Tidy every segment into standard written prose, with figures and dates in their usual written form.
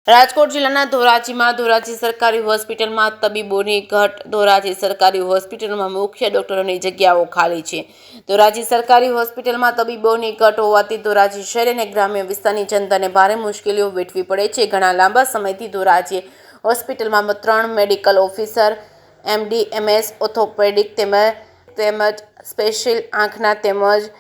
રાજકોટ જિલ્લાના ધોરાજીમાં ધોરાજી સરકારી હોસ્પિટલમાં તબીબોની ઘટ. ધોરાજી સરકારી હોસ્પિટલમાં મુખ્ય ડોક્ટરોની જગ્યાઓ ખાલી છે. ધોરાજી સરકારી હોસ્પિટલમાં તબીબોની ઘટ હોવાથી ધોરાજી શહેર અને ગ્રામ્ય વિસ્તારની જનતાને ભારે મુશ્કેલીઓ વેઠવી પડે છે. ઘણા લાંબા સમયથી ધોરાજી હોસ્પિટલમાં 3 medical officer, MD, MS, orthopaedic તેમજ સ્પેશિયલ આંખના તેમજ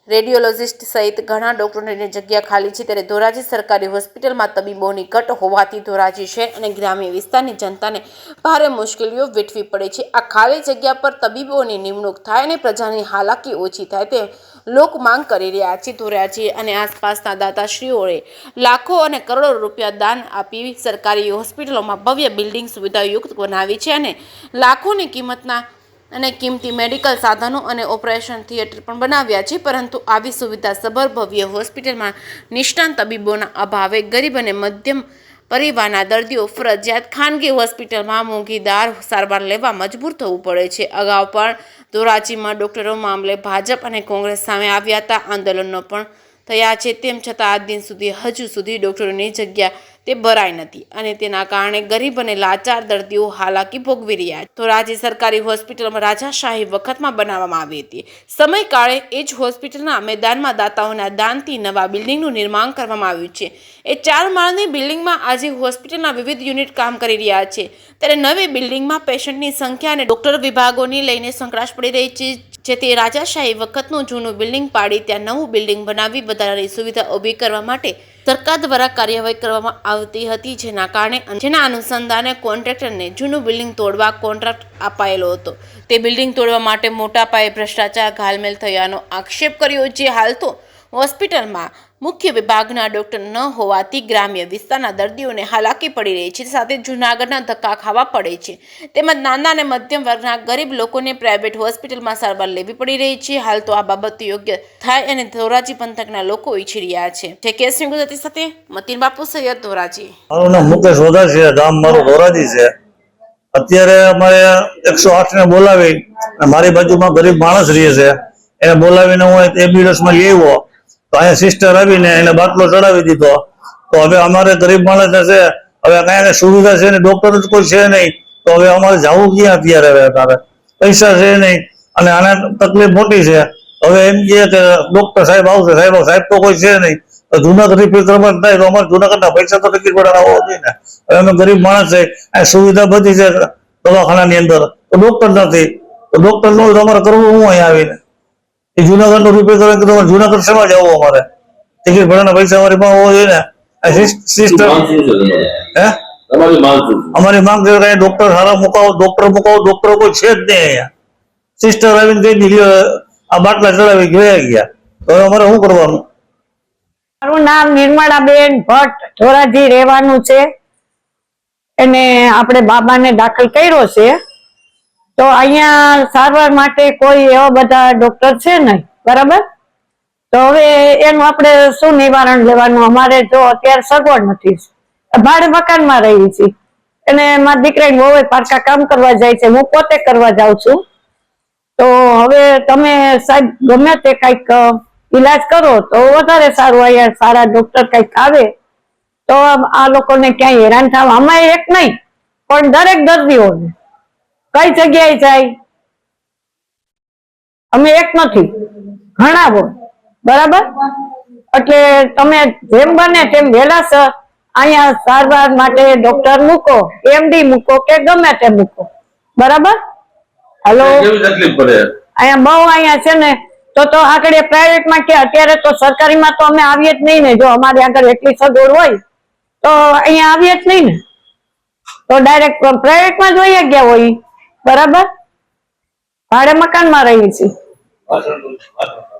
રેડિયોલોજિસ્ટ સહિત ઘણા ડોક્ટરોની જગ્યા ખાલી છે. ત્યારે ધોરાજી સરકારી હોસ્પિટલમાં તબીબોની ઘટ હોવાથી ધોરાજી શહેર અને ગ્રામ્ય વિસ્તારની જનતાને ભારે મુશ્કેલીઓ વેઠવી પડે છે. આ ખાલી જગ્યા પર તબીબોની નિમણૂક થાય અને પ્રજાની હાલાકી ઓછી થાય તે લોક માંગ કરી રહ્યા છે. ધોરાજી અને આસપાસના દાતાશ્રીઓએ લાખો અને કરોડો રૂપિયા દાન આપી સરકારી હોસ્પિટલોમાં ભવ્ય બિલ્ડિંગ સુવિધાયુક્ત બનાવી છે અને લાખોની કિંમતના અને કિંમતી મેડિકલ સાધનો અને ઓપરેશન થિયેટર પણ બનાવ્યા છે. પરંતુ આવી સુવિધા સભર ભવ્ય હોસ્પિટલમાં નિષ્ણાત તબીબોના અભાવે ગરીબ અને મધ્યમ પરિવારના દર્દીઓ ફરજિયાત ખાનગી હોસ્પિટલમાં મોંઘીદાર સારવાર લેવા મજબૂર થવું પડે છે. અગાઉ પણ ધોરાજીમાં ડોક્ટરો મામલે ભાજપ અને કોંગ્રેસ સામે આવ્યા હતા. આંદોલનો પણ થયા છે. તેમ છતાં આજ દિન સુધી હજુ સુધી ડોક્ટરોની જગ્યા તે ભરાઈ નથી અને તેના કારણે ગરીબ અને લાચાર દર્દીઓ હાલાકી ભોગવી રહ્યા છે. ધોરાજી સરકારી હોસ્પિટલમાં રાજાશાહી વખતમાં બનાવવામાં આવી હતી. સમયકાળે એ જ હોસ્પિટલના મેદાનમાં દાતાઓના દાનથી નવા બિલ્ડિંગનું નિર્માણ કરવામાં આવ્યું છે. એ 4 માળની બિલ્ડિંગમાં આજે હોસ્પિટલના વિવિધ યુનિટ કામ કરી રહ્યા છે. ત્યારે નવી બિલ્ડિંગમાં પેશન્ટની સંખ્યા અને ડોક્ટર વિભાગોની લઈને સંકળાશ પડી રહી છે. જેથી રાજાશાહી વખતનું જૂનું બિલ્ડિંગ પાડી ત્યાં નવું બિલ્ડિંગ બનાવી વધારાની સુવિધા ઊભી કરવા માટે સરકાર દ્વારા કાર્યવાહી કરવામાં આવતી હતી. જેના અનુસંધાને કોન્ટ્રાક્ટરને જૂનું બિલ્ડિંગ તોડવા કોન્ટ્રાક્ટ અપાયેલો હતો. તે બિલ્ડિંગ તોડવા માટે મોટા પાયે ભ્રષ્ટાચાર ઘાલમેલ થયાનો આક્ષેપ કર્યો છે. હાલ તો હોસ્પિટલમાં મુખ્ય વિભાગના ડોક્ટર ન હોવાથી ગ્રામ્ય વિસ્તારના દર્દીઓને હાલાકી પડી રહી છે. સાથે જૂનાગઢના ધક્કા ખાવા પડે છે. તેમજ નાના અને મધ્યમ વર્ગના ગરીબ લોકોને પ્રાઇવેટ હોસ્પિટલમાં સારવાર લેવી પડી રહી છે. હાલ તો આ બાબત યોગ્ય થાય અને ધોરાજી પંથકના લોકો ઈચ્છી રહ્યા છે. કેસરી ગુજરાતી સાથે મતીન બાપુ સૈયદ, ધોરાજી. મારું નામ મુકેશ ઓઝા છે, ગામ મારું ધોરાજી છે. અત્યારે અમારે 108 ને બોલાવી, મારી બાજુમાં ગરીબ માણસ રહે છે, એને બોલાવીને હું એમ્બ્યુલન્સમાં લઈ આવ્યો તો અહીંયા સિસ્ટર આવીને એને બાટલો ચડાવી દીધો. તો હવે અમારે ગરીબ માણસ છે, હવે કઈ સુવિધા છે ને, ડોક્ટર જ કોઈ છે નહીં, તો હવે અમારે જવું ક્યાં? અત્યારે હવે તારે પૈસા છે નહીં અને આને તકલીફ મોટી છે. હવે એમ કહે કે ડોક્ટર સાહેબ આવશે, સાહેબ તો કોઈ છે નહીં. જુનાગઢ રિપીટ કરવાનું થાય તો અમારે જુનાગઢના પૈસા તો ટિકિટ ભાડા આવવા જોઈએ ને. હવે અમે ગરીબ માણસ છે, આ સુવિધા બધી છે દવાખાનાની અંદર, તો ડોક્ટર નથી. તો ડોક્ટર નું અમારે કરવું હું અહીંયા આવીને? એ જુનાગઢ નું રિપેર કરવા તમારે જુનાગઢ શેમાં જવું? અમારે ટિકિટ ભાડાના પૈસા અમારી પાસે હોવા જોઈએ ને. સિસ્ટમ અમારી માંગ છે ડોક્ટર સારા મુકાવો, ડોક્ટર કોઈ છે જ નહીં અહીંયા. સિસ્ટર આવીને કઈ દીધી આ બાટલા ચડાવી ગયા. તો અમારે શું કરવાનું? મારું નામ નિર્મળાબેન ભટ્ટ, ધોરાજી રહેવાનું છે. એને આપણે બાબાને દાખલ કર્યો છે. તો અહીંયા સારવાર માટે કોઈ એવા બધા ડોક્ટર છે નહીં, બરાબર? તો હવે એનું આપણે શું નિવારણ લેવાનું? અમારે જો અત્યારે સગવડ નથી, ભાડે મકાનમાં રહી છે. એને મારા દીકરાની વહુ પારકા કામ કરવા જાય છે, હું પોતે કરવા જાઉં છું. તો હવે તમે સાહેબ ગમે તે કઈક ઈલાજ કરો તો વધારે સારું. અહીંયા સારા ડોક્ટર કઈક આવે તો આ લોકોને ક્યાંય હેરાન થવા. આમાં એક નહીં પણ દરેક દર્દીઓને કઈ જગ્યાએ જાય, અમે એક નથી, ઘણા હોય, બરાબર? એટલે તમે જેમ બને તેમ વહેલાસર અહીંયા સારવાર માટે ડોક્ટર મૂકો, MD મૂકો કે ગમે તે મૂકો, બરાબર? હલો, અહીંયા બહુ અહીંયા છે ને. તો આગળ પ્રાઇવેટમાં કે અત્યારે તો સરકારીમાં તો અમે આવીએ જ નહીં ને. જો અમારી આગળ એટલી સગવડ હોય તો અહીંયા આવીએ જ નહીં ને. તો ડાયરેક્ટ પ્રાઇવેટમાં જોઈએ ગયા હોય, બરાબર? ભાડે મકાનમાં રહી છે.